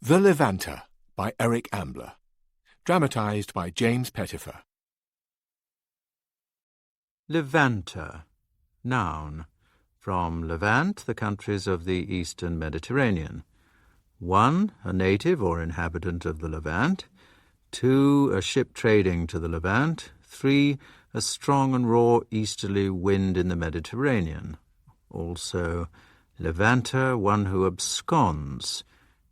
The Levanter by Eric Ambler. Dramatised by James Pettifer. Levanter, noun. From Levant, the countries of the eastern Mediterranean. 1, a native or inhabitant of the Levant. 2, a ship trading to the Levant. 3, a strong and raw easterly wind in the Mediterranean. Also, Levanter, one who absconds,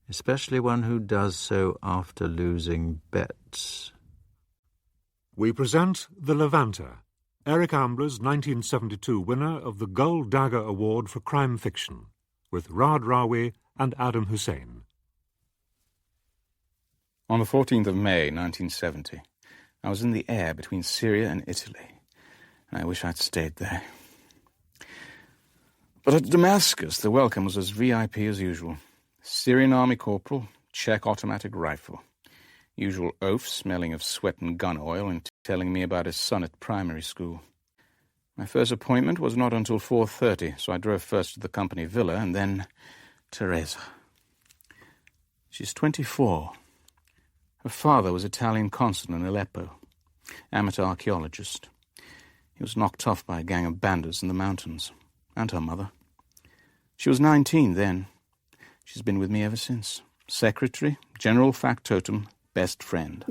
especially one who does so after losing bets. We present The Levanter, Eric Ambler's 1972 winner of the Gold Dagger Award for Crime Fiction, with Raad Rawi and Adam Hussein. On the 14th of May, 1970, I was in the air between Syria and Italy, and I wish I'd stayed there. But at Damascus, the welcome was as VIP as usual. Syrian army corporal, Czech automatic rifle. Usual oaf smelling of sweat and gun oil and telling me about his son at primary school. My first appointment was not until 4:30, so I drove first to the company villa and then Teresa. She's 24. Her father was Italian consul in Aleppo, amateur archaeologist. He was knocked off by a gang of bandits in the mountains, and her mother. She was 19 then. She's been with me ever since. Secretary, general factotum, best friend.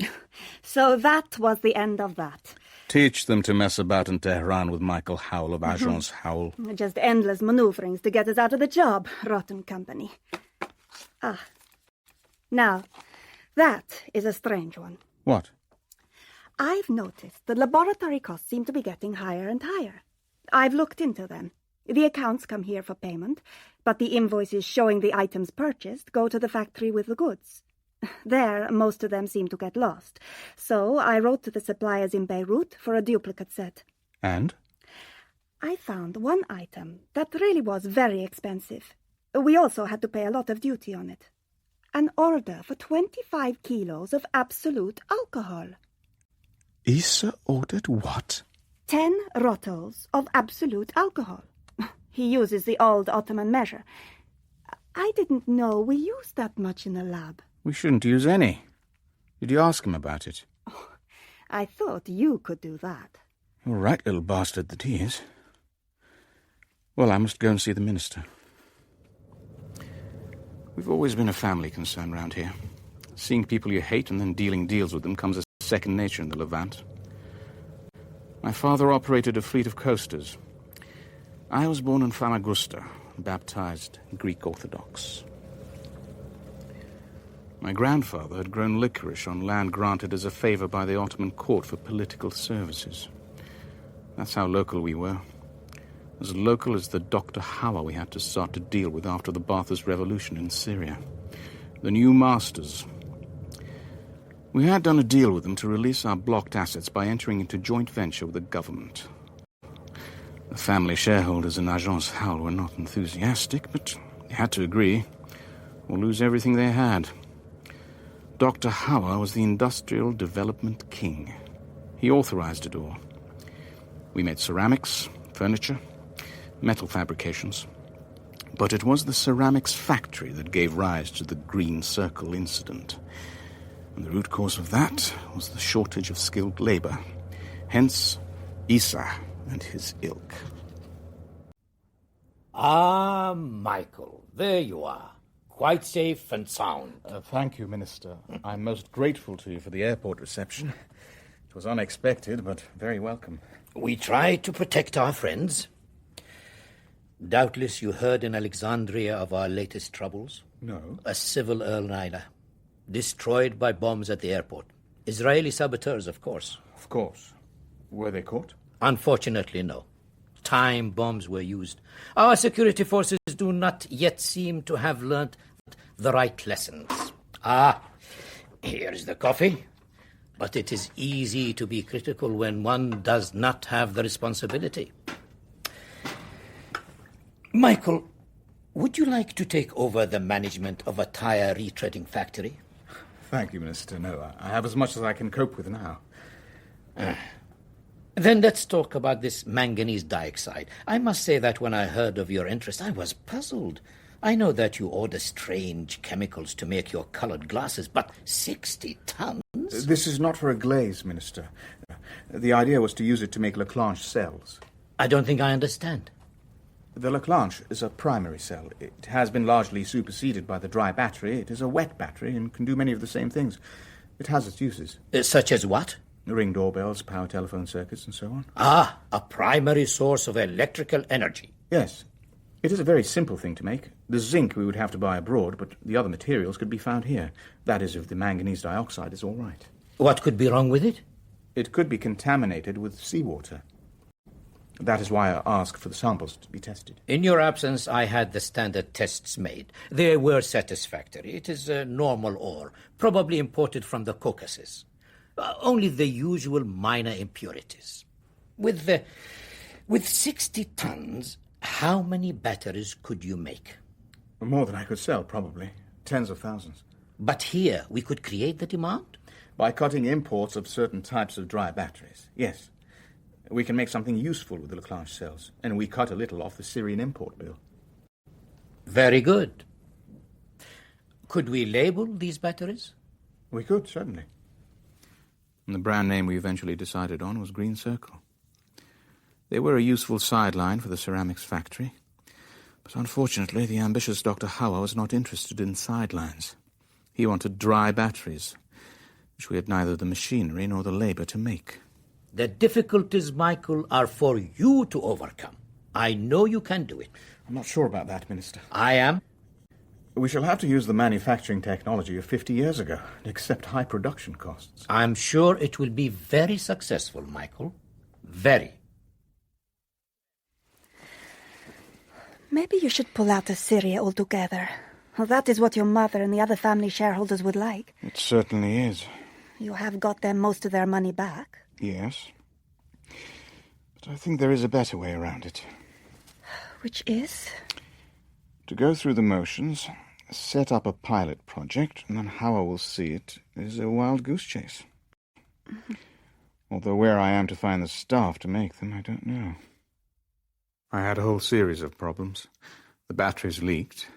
So that was the end of that. Teach them to mess about in Tehran with Michael Howell of Agence Howell. Just endless maneuverings to get us out of the job, rotten company. Now, that is a strange one. What? I've noticed the laboratory costs seem to be getting higher and higher. I've looked into them. The accounts come here for payment, but the invoices showing the items purchased go to the factory with the goods. There, most of them seem to get lost. So I wrote to the suppliers in Beirut for a duplicate set. And? I found one item that really was very expensive. We also had to pay a lot of duty on it. An order for 25 kilos of absolute alcohol. Issa ordered what? 10 rottles of absolute alcohol. He uses the old Ottoman measure. I didn't know we used that much in the lab. We shouldn't use any. Did you ask him about it? Oh, I thought you could do that. You're right, little bastard that he is. Well, I must go and see the minister. We've always been a family concern round here. Seeing people you hate and then dealing deals with them comes as second nature in the Levant. My father operated a fleet of coasters. I was born in Famagusta, baptized Greek Orthodox. My grandfather had grown licorice on land granted as a favor by the Ottoman court for political services. That's how local we were. As local as the Dr. Hawa we had to start to deal with after the Ba'athist Revolution in Syria. The new masters. We had done a deal with them to release our blocked assets by entering into joint venture with the government. The family shareholders in Agence Howell were not enthusiastic, but they had to agree, or lose everything they had. Dr. Hawa was the industrial development king. He authorized it all. We made ceramics, furniture, metal fabrications. But it was the ceramics factory that gave rise to the Green Circle incident. And the root cause of that was the shortage of skilled labor. Hence, Issa and his ilk. Ah, Michael, there you are. Quite safe and sound. Thank you, Minister. I'm most grateful to you for the airport reception. It was unexpected, but very welcome. We try to protect our friends. Doubtless you heard in Alexandria of our latest troubles. No. A civil airliner, destroyed by bombs at the airport. Israeli saboteurs, of course. Of course. Were they caught? Unfortunately, no. Time bombs were used. Our security forces do not yet seem to have learnt the right lessons. Here's the coffee. But it is easy to be critical when one does not have the responsibility. Michael, would you like to take over the management of a tire retreading factory? Thank you, Minister. No, I have as much as I can cope with now. Then let's talk about this manganese dioxide. I must say that when I heard of your interest, I was puzzled. I know that you order strange chemicals to make your colored glasses, but 60 tons? This is not for a glaze, Minister. The idea was to use it to make Leclanche cells. I don't think I understand. The Leclanche is a primary cell. It has been largely superseded by the dry battery. It is a wet battery and can do many of the same things. It has its uses. Such as what? Ring doorbells, power telephone circuits, and so on. Ah, a primary source of electrical energy. Yes. It is a very simple thing to make. The zinc we would have to buy abroad, but the other materials could be found here. That is, if the manganese dioxide is all right. What could be wrong with it? It could be contaminated with seawater. That is why I asked for the samples to be tested. In your absence, I had the standard tests made. They were satisfactory. It is a normal ore, probably imported from the Caucasus. Only the usual minor impurities. With 60 tons, how many batteries could you make? More than I could sell, probably. Tens of thousands. But here, we could create the demand? By cutting imports of certain types of dry batteries, yes. We can make something useful with the Leclanche cells, and we cut a little off the Syrian import bill. Very good. Could we label these batteries? We could, certainly. And the brand name we eventually decided on was Green Circle. They were a useful sideline for the ceramics factory, but unfortunately the ambitious Dr. Hawa was not interested in sidelines. He wanted dry batteries, which we had neither the machinery nor the labor to make. The difficulties, Michael, are for you to overcome. I know you can do it. I'm not sure about that, Minister. I am. We shall have to use the manufacturing technology of 50 years ago and accept high production costs. I'm sure it will be very successful, Michael. Very. Maybe you should pull out of Syria altogether. Well, that is what your mother and the other family shareholders would like. It certainly is. You have got them most of their money back. Yes. But I think there is a better way around it. Which is? To go through the motions, set up a pilot project, and then how I will see it is a wild goose chase. Mm-hmm. Although where I am to find the staff to make them, I don't know. I had a whole series of problems. The batteries leaked.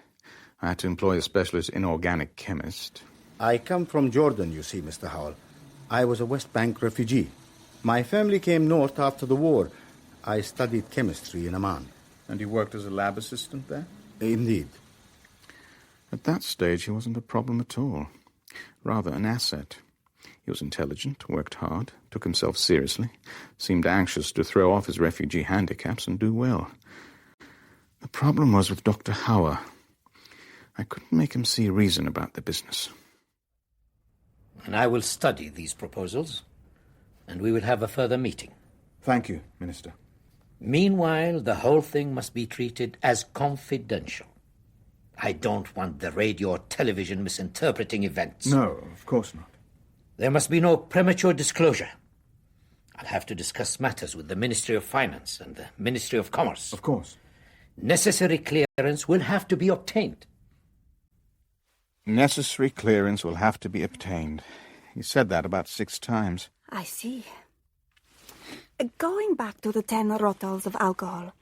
I had to employ a specialist inorganic chemist. I come from Jordan, you see, Mr. Howell. I was a West Bank refugee. My family came north after the war. I studied chemistry in Amman. And you worked as a lab assistant there? Indeed. At that stage, he wasn't a problem at all. Rather an asset. He was intelligent, worked hard, took himself seriously, seemed anxious to throw off his refugee handicaps and do well. The problem was with Dr. Hawa. I couldn't make him see reason about the business. And I will study these proposals, and we will have a further meeting. Thank you, Minister. Meanwhile, the whole thing must be treated as confidential. I don't want the radio or television misinterpreting events. No, of course not. There must be no premature disclosure. I'll have to discuss matters with the Ministry of Finance and the Ministry of Commerce. Of course. Necessary clearance will have to be obtained. Necessary clearance will have to be obtained. He said that about 6 times. I see. Going back to the 10 rottles of alcohol,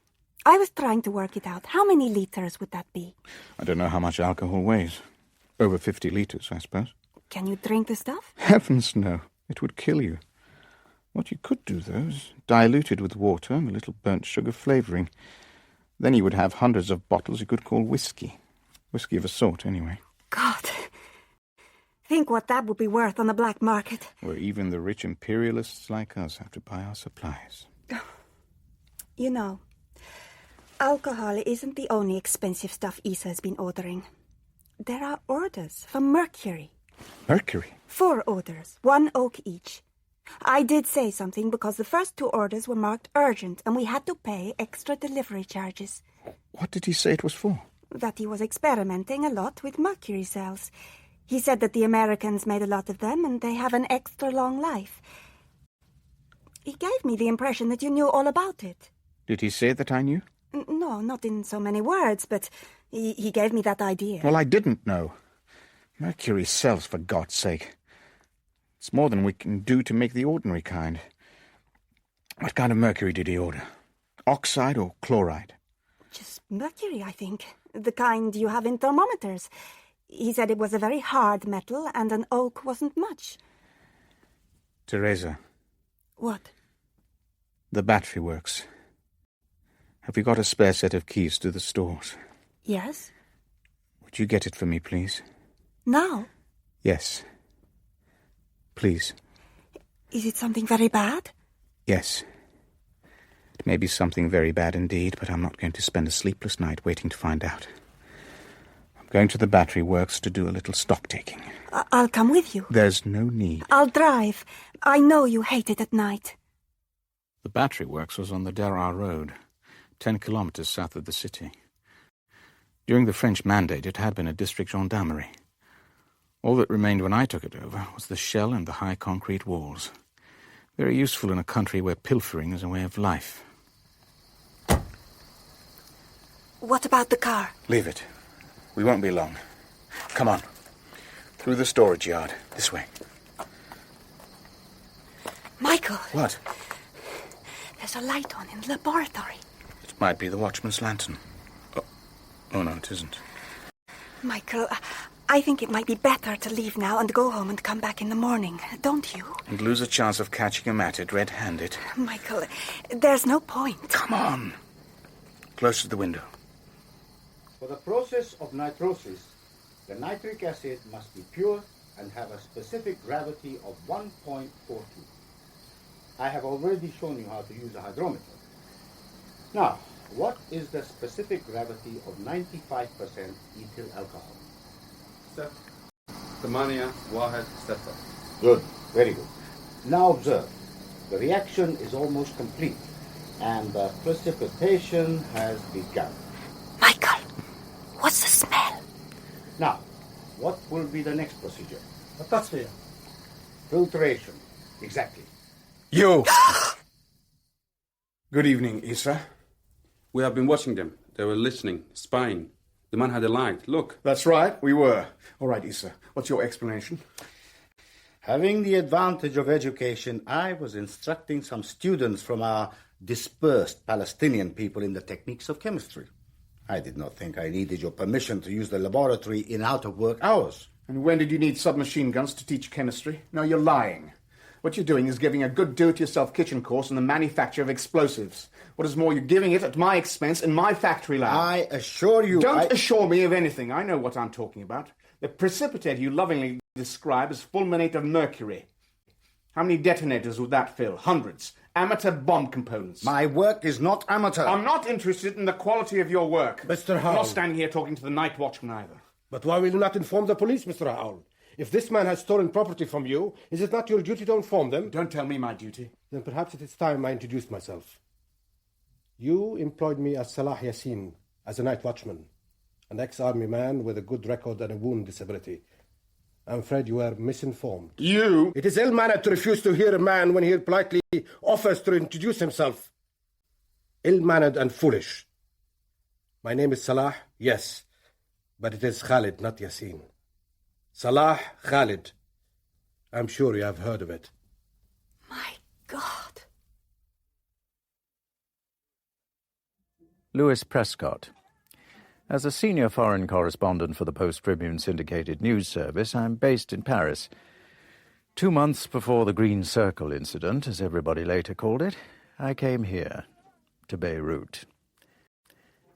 I was trying to work it out. How many liters would that be? I don't know how much alcohol weighs. Over 50 liters, I suppose. Can you drink the stuff? Heavens, no. It would kill you. What you could do, though, is dilute it with water and a little burnt sugar flavouring. Then you would have hundreds of bottles you could call whiskey. Whiskey of a sort, anyway. God. Think what that would be worth on the black market. Where even the rich imperialists like us have to buy our supplies. You know, alcohol isn't the only expensive stuff Issa has been ordering. There are orders for mercury. Mercury? 4 orders, 1 oak each. I did say something because the first 2 orders were marked urgent and we had to pay extra delivery charges. What did he say it was for? That he was experimenting a lot with mercury cells. He said that the Americans made a lot of them and they have an extra long life. He gave me the impression that you knew all about it. Did he say that I knew? No, not in so many words, but he gave me that idea. Well, I didn't know. Mercury cells, for God's sake. It's more than we can do to make the ordinary kind. What kind of mercury did he order? Oxide or chloride? Just mercury, I think. The kind you have in thermometers. He said it was a very hard metal and an oak wasn't much. Teresa. What? The battery works. Have you got a spare set of keys to the stores? Yes. Would you get it for me, please? Now? Yes. Please. Is it something very bad? Yes. It may be something very bad indeed, but I'm not going to spend a sleepless night waiting to find out. I'm going to the battery works to do a little stock-taking. I'll come with you. There's no need. I'll drive. I know you hate it at night. The battery works was on the Daraa Road, 10 kilometers south of the city. During the French Mandate, it had been a district gendarmerie. All that remained when I took it over was the shell and the high concrete walls. Very useful in a country where pilfering is a way of life. What about the car? Leave it. We won't be long. Come on. Through the storage yard. This way. Michael! What? There's a light on in the laboratory. It might be the watchman's lantern. Oh no, it isn't. Michael, I think it might be better to leave now and go home and come back in the morning, don't you? And lose a chance of catching him at it red-handed. Michael, there's no point. Come on. Close to the window. For the process of nitrosis, the nitric acid must be pure and have a specific gravity of 1.42. I have already shown you how to use a hydrometer. Now, what is the specific gravity of 95% ethyl alcohol? Step. Tamania, Wahed, Stefa. Good, very good. Now observe. The reaction is almost complete, and the precipitation has begun. Michael, what's the smell? Now, what will be the next procedure? Atasfiya. Filtration. Exactly. You! Good evening, Issa. We have been watching them. They were listening, spying. The man had a light. Look. That's right, we were. All right, Issa, what's your explanation? Having the advantage of education, I was instructing some students from our dispersed Palestinian people in the techniques of chemistry. I did not think I needed your permission to use the laboratory in out-of-work hours. And when did you need submachine guns to teach chemistry? No, you're lying. What you're doing is giving a good do-it-yourself kitchen course on the manufacture of explosives. What is more, you're giving it at my expense in my factory lab. I assure you... Don't assure me of anything. I know what I'm talking about. The precipitate you lovingly describe as fulminate of mercury. How many detonators would that fill? Hundreds. Amateur bomb components. My work is not amateur. I'm not interested in the quality of your work. Mr. Howell. I'm not standing here talking to the night watchman either. But why will you not inform the police, Mr. Howell? If this man has stolen property from you, is it not your duty to inform them? Don't tell me my duty. Then perhaps it is time I introduced myself. You employed me as Salah Yassin, as a night watchman, an ex-army man with a good record and a wound disability. I'm afraid you were misinformed. You? It is ill-mannered to refuse to hear a man when he politely offers to introduce himself. Ill-mannered and foolish. My name is Salah, yes, but it is Khaled, not Yassin. Salah Khaled. I'm sure you have heard of it. My God. Louis Prescott. As a senior foreign correspondent for the Post-Tribune syndicated news service, I'm based in Paris. 2 months before the Green Circle incident, as everybody later called it, I came here, to Beirut.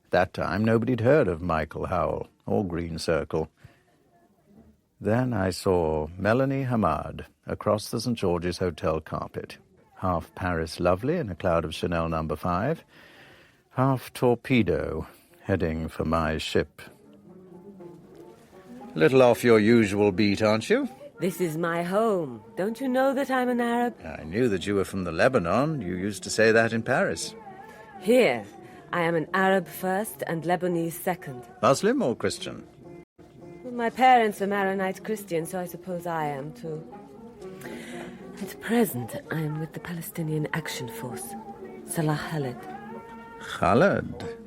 At that time, nobody'd heard of Michael Howell or Green Circle. Then I saw Melanie Hamad across the St. George's Hotel carpet, half Paris lovely in a cloud of Chanel No. 5, half torpedo heading for my ship. A little off your usual beat, aren't you? This is my home. Don't you know that I'm an Arab? I knew that you were from the Lebanon. You used to say that in Paris. Here, I am an Arab first and Lebanese second. Muslim or Christian? Well, my parents are Maronite Christian, so I suppose I am too. At present, I am with the Palestinian Action Force, Salah Khaled. Khaled?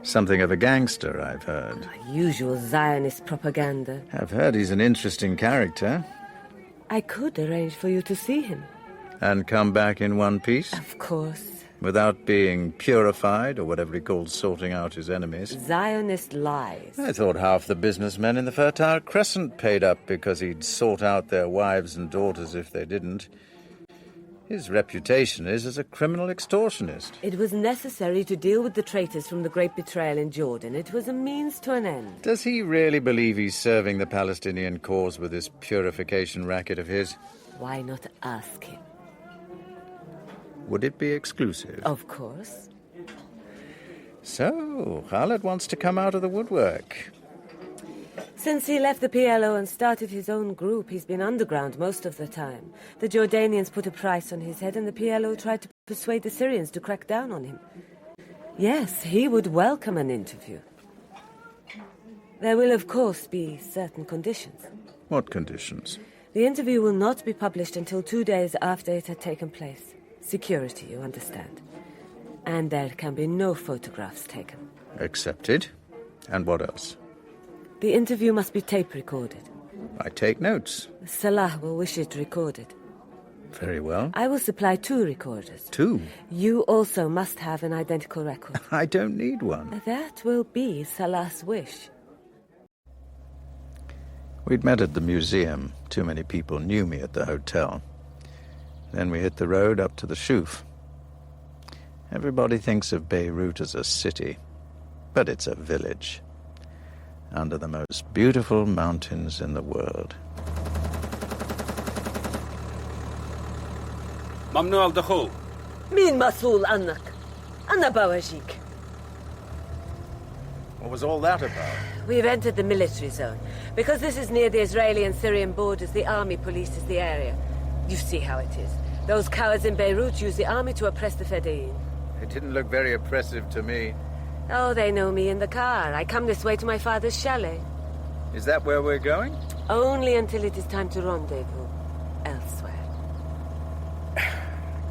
Something of a gangster, I've heard. Usual Zionist propaganda. I've heard he's an interesting character. I could arrange for you to see him. And come back in one piece? Of course. without being purified, or whatever he called sorting out his enemies. Zionist lies. I thought half the businessmen in the Fertile Crescent paid up because he'd sort out their wives and daughters if they didn't. His reputation is as a criminal extortionist. It was necessary to deal with the traitors from the Great Betrayal in Jordan. It was a means to an end. Does he really believe he's serving the Palestinian cause with this purification racket of his? Why not ask him? Would it be exclusive? Of course. So, Khaled wants to come out of the woodwork. Since he left the PLO and started his own group, he's been underground most of the time. The Jordanians put a price on his head and the PLO tried to persuade the Syrians to crack down on him. Yes, he would welcome an interview. There will, of course, be certain conditions. What conditions? The interview will not be published until 2 days after it had taken place. Security, you understand. And there can be no photographs taken. Accepted. And what else? The interview must be tape recorded. I take notes. Salah will wish it recorded. Very well. I will supply 2 recorders. 2? You also must have an identical record. I don't need one. That will be Salah's wish. We'd met at the museum. Too many people knew me at the hotel. Then we hit the road up to the Shuf. Everybody thinks of Beirut as a city, but it's a village, under the most beautiful mountains in the world. ممنوع الدخول. مين مسؤول عنك؟ أنا بواجيك. What was all that about? We've entered the military zone. Because this is near the Israeli and Syrian borders, the army polices the area. You see how it is. Those cowards in Beirut use the army to oppress the Fedayeen. It didn't look very oppressive to me. Oh, they know me in the car. I come this way to my father's chalet. Is that where we're going? Only until it is time to rendezvous elsewhere.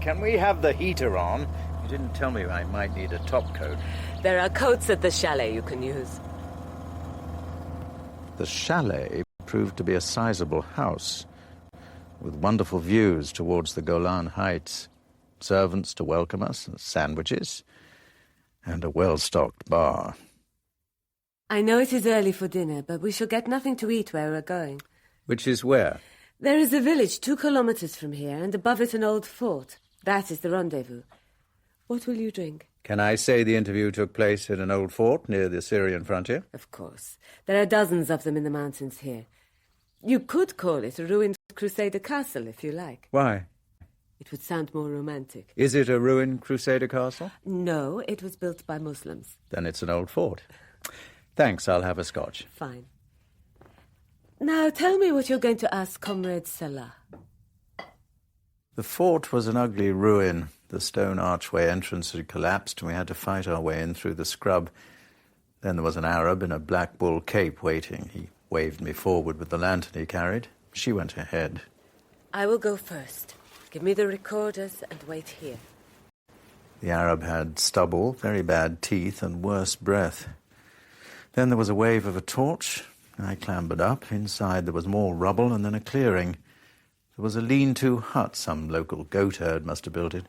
Can we have the heater on? You didn't tell me I might need a top coat. There are coats at the chalet you can use. The chalet proved to be a sizable house, with wonderful views towards the Golan Heights, servants to welcome us, and sandwiches, and a well-stocked bar. I know it is early for dinner, but we shall get nothing to eat where we're going. Which is where? There is a village 2 kilometers from here, and above it an old fort. That is the rendezvous. What will you drink? Can I say the interview took place at an old fort near the Syrian frontier? Of course. There are dozens of them in the mountains here. You could call it a ruined Crusader castle, if you like. Why? It would sound more romantic. Is it a ruined Crusader castle? No, it was built by Muslims. Then it's an old fort. Thanks, I'll have a scotch. Fine. Now tell me what you're going to ask Comrade Salah. The fort was an ugly ruin. The stone archway entrance had collapsed, and we had to fight our way in through the scrub. Then there was an Arab in a black bull cape waiting. He waved me forward with the lantern he carried. She went ahead. I will go first. Give me the recorders and wait here. The Arab had stubble, very bad teeth, and worse breath. Then there was a wave of a torch. I clambered up. Inside there was more rubble and then a clearing. There was a lean-to hut. Some local goat herd must have built it.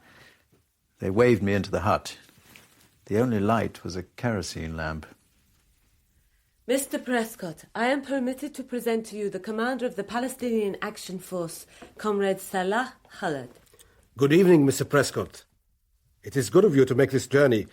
They waved me into the hut. The only light was a kerosene lamp. Mr. Prescott, I am permitted to present to you the commander of the Palestinian Action Force, Comrade Salah Khaled. Good evening, Mr. Prescott. It is good of you to make this journey.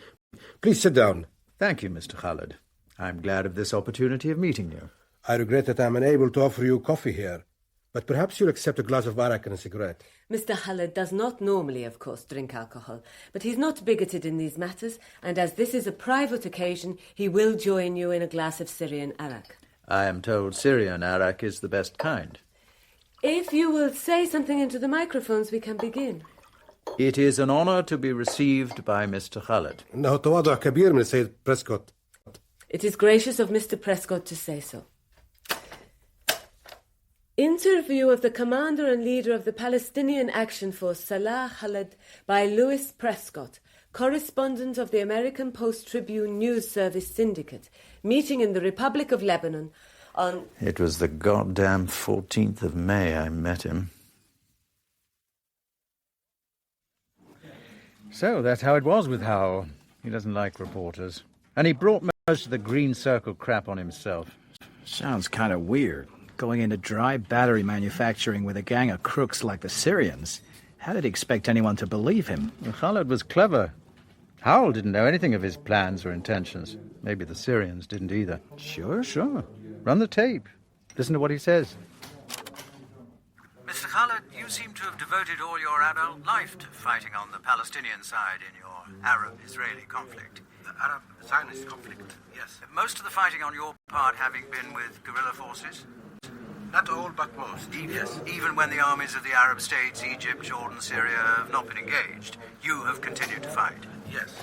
Please sit down. Thank you, Mr. Khaled. I'm glad of this opportunity of meeting you. I regret that I'm unable to offer you coffee here, but perhaps you'll accept a glass of arak and a cigarette. Mr. Khaled does not normally, of course, drink alcohol, but he's not bigoted in these matters, and as this is a private occasion, he will join you in a glass of Syrian arak. I am told Syrian arak is the best kind. If you will say something into the microphones, we can begin. It is an honor to be received by Mr. Khaled. إنه تواضع كبير من السيد بريسكوت. It is gracious of Mr. Prescott to say so. Interview of the commander and leader of the Palestinian Action Force, Salah Khaled, by Louis Prescott, correspondent of the American Post-Tribune News Service Syndicate, meeting in the Republic of Lebanon on... It was the goddamn 14th of May I met him. So that's how it was with Howell. He doesn't like reporters. And he brought most of the green circle crap on himself. Sounds kind of weird. Going into dry battery manufacturing with a gang of crooks like the Syrians. How did he expect anyone to believe him? Well, Khaled was clever. Howell didn't know anything of his plans or intentions. Maybe the Syrians didn't either. Sure? Sure. Run the tape. Listen to what he says. Mr. Khaled, you seem to have devoted all your adult life to fighting on the Palestinian side in your Arab-Israeli conflict. The Arab-Zionist conflict, yes. Most of the fighting on your part having been with guerrilla forces? Not all, but most, yes. Even when the armies of the Arab states, Egypt, Jordan, Syria, have not been engaged, you have continued to fight? Yes.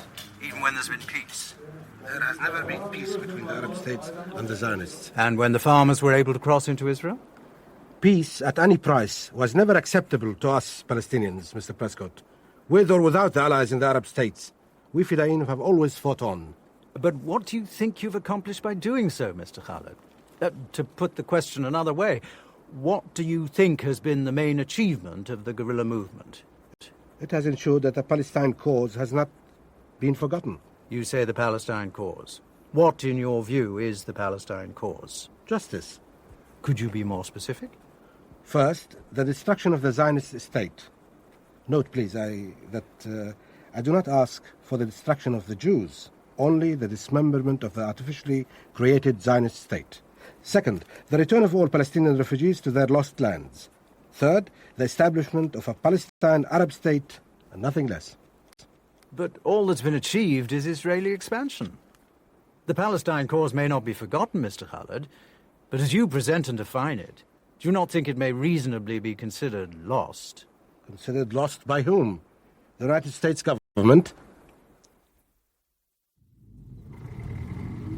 Even when there's been peace? There has never been peace between the Arab states and the Zionists. And when the farmers were able to cross into Israel? Peace at any price was never acceptable to us Palestinians, Mr. Prescott. With or without the allies in the Arab states, we Fedayeen have always fought on. But what do you think you've accomplished by doing so, Mr. Khaled? To put the question another way, what do you think has been the main achievement of the guerrilla movement? It has ensured that the Palestine cause has not been forgotten. You say the Palestine cause. What, in your view, is the Palestine cause? Justice. Could you be more specific? First, the destruction of the Zionist state. Note, please, I do not ask for the destruction of the Jews, only the dismemberment of the artificially created Zionist state. Second, the return of all Palestinian refugees to their lost lands. Third, the establishment of a Palestine Arab state, and nothing less. But all that's been achieved is Israeli expansion. The Palestine cause may not be forgotten, Mr. Khaled, but as you present and define it, do you not think it may reasonably be considered lost? Considered lost by whom? The United States government?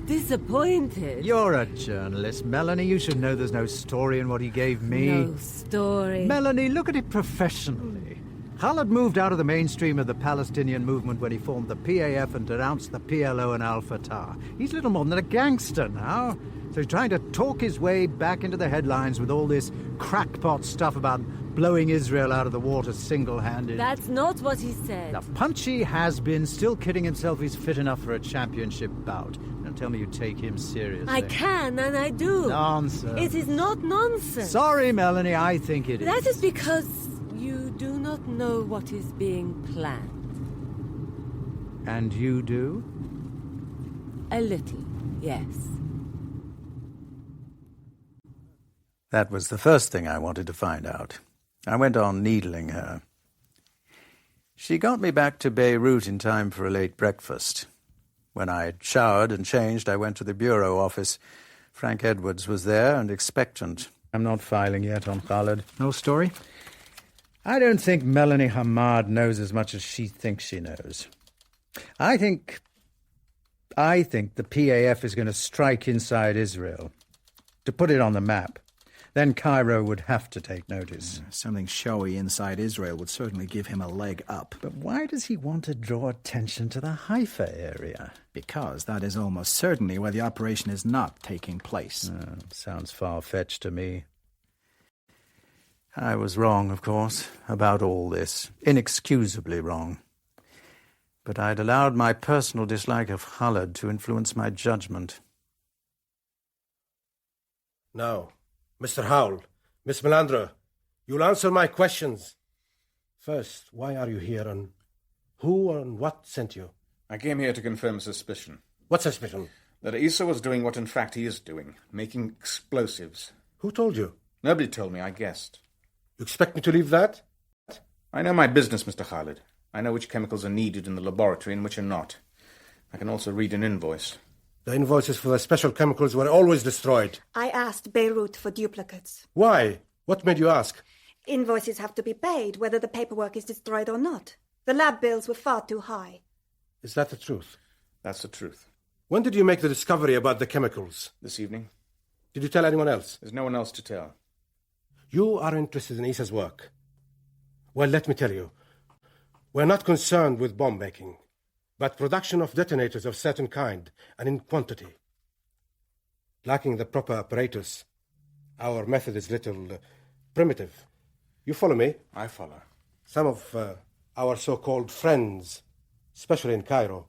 Disappointed? You're a journalist, Melanie. You should know there's no story in what he gave me. No story. Melanie, look at it professionally. Khaled moved out of the mainstream of the Palestinian movement when he formed the PAF and denounced the PLO and Al-Fatah. He's little more than a gangster now. So he's trying to talk his way back into the headlines with all this crackpot stuff about blowing Israel out of the water single-handed. That's not what he said. The punchy has-been still kidding himself he's fit enough for a championship bout. Don't tell me you take him seriously. I can, and I do. Nonsense. It is not nonsense. Sorry, Melanie, I think it is. That is because you do not know what is being planned. And you do? A little, yes. That was the first thing I wanted to find out. I went on needling her. She got me back to Beirut in time for a late breakfast. When I had showered and changed, I went to the bureau office. Frank Edwards was there and expectant. I'm not filing yet on Khaled. No story? I don't think Melanie Hamad knows as much as she thinks she knows. I think the PAF is going to strike inside Israel, to put it on the map. Then Cairo would have to take notice. Something showy inside Israel would certainly give him a leg up. But why does he want to draw attention to the Haifa area? Because that is almost certainly where the operation is not taking place. Sounds far-fetched to me. I was wrong, of course, about all this. Inexcusably wrong. But I'd allowed my personal dislike of Khaled to influence my judgment. No. Mr. Howell, Miss Melandra, you'll answer my questions. First, why are you here, and who and what sent you? I came here to confirm a suspicion. What suspicion? That Issa was doing what in fact he is doing, making explosives. Who told you? Nobody told me, I guessed. You expect me to leave that? I know my business, Mr. Khaled. I know which chemicals are needed in the laboratory and which are not. I can also read an invoice. The invoices for the special chemicals were always destroyed. I asked Beirut for duplicates. Why? What made you ask? Invoices have to be paid, whether the paperwork is destroyed or not. The lab bills were far too high. Is that the truth? That's the truth. When did you make the discovery about the chemicals? This evening. Did you tell anyone else? There's no one else to tell. You are interested in Issa's work. Well, let me tell you. We're not concerned with bomb making, but production of detonators of certain kind and in quantity. Lacking the proper apparatus, our method is little primitive. You follow me? I follow. Some of our so-called friends especially in Cairo,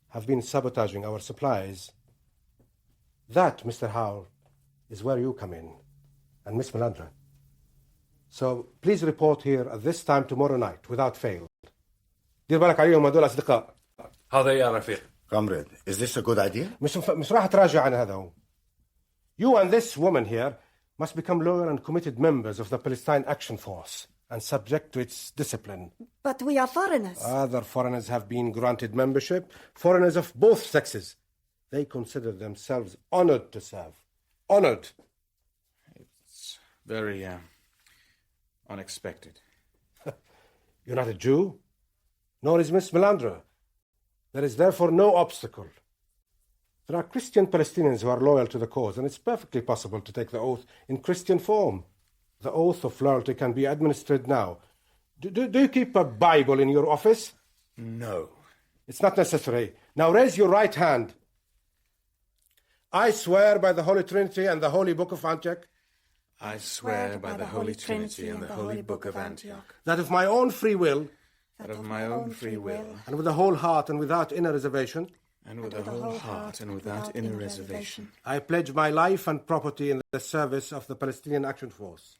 have been sabotaging our supplies. That, Mr. Howell, is where you come in, and Miss Melandra. So please report here at this time tomorrow night, without fail. دير بالك عليهم هذول أصدقاء. هذا يا رفيق. Comrade, is this a good idea? مش راح تراجع عن هذا هو. You and this woman here must become loyal and committed members of the Palestine Action Force and subject to its discipline. But we are foreigners. Other foreigners have been granted membership, foreigners of both sexes. They consider themselves honored to serve. Honored. It's very, unexpected. You're not a Jew, nor is Miss Melandra. There is therefore no obstacle. There are Christian Palestinians who are loyal to the cause, and it's perfectly possible to take the oath in Christian form. The oath of loyalty can be administered now. Do you keep a Bible in your office? No. It's not necessary. Now raise your right hand. I swear by the Holy Trinity and the Holy Book of Antioch. I swear by the Holy Trinity and the Holy Book of Antioch. That of my own free will. That of my own free will. And with the whole heart and without inner reservation. And with the whole heart and without inner reservation. I pledge my life and property in the service of the Palestinian Action Force.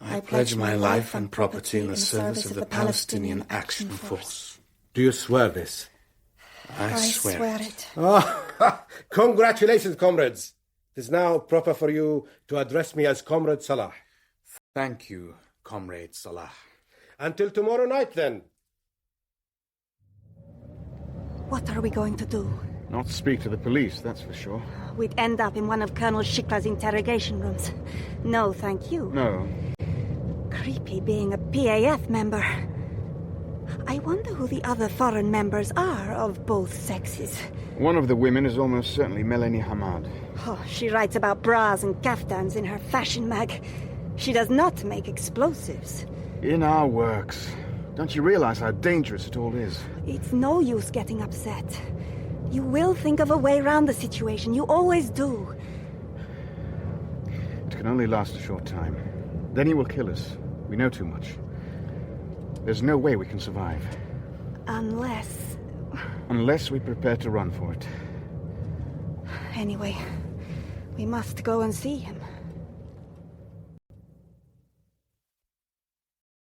I pledge my life and property in the service of the Palestinian Action Force. Do you swear this? I swear it. Oh, congratulations, comrades. It is now proper for you to address me as Comrade Salah. Thank you, Comrade Salah. Until tomorrow night, then. What are we going to do? Not speak to the police, that's for sure. We'd end up in one of Colonel Shikla's interrogation rooms. No, thank you. No. Creepy being a PAF member. I wonder who the other foreign members are of both sexes. One of the women is almost certainly Melanie Hamad. Oh, she writes about bras and kaftans in her fashion mag. She does not make explosives. In our works. Don't you realize how dangerous it all is? It's no use getting upset. You will think of a way around the situation. You always do. It can only last a short time. Then he will kill us. We know too much. There's no way we can survive. Unless... Unless we prepare to run for it. Anyway, we must go and see him.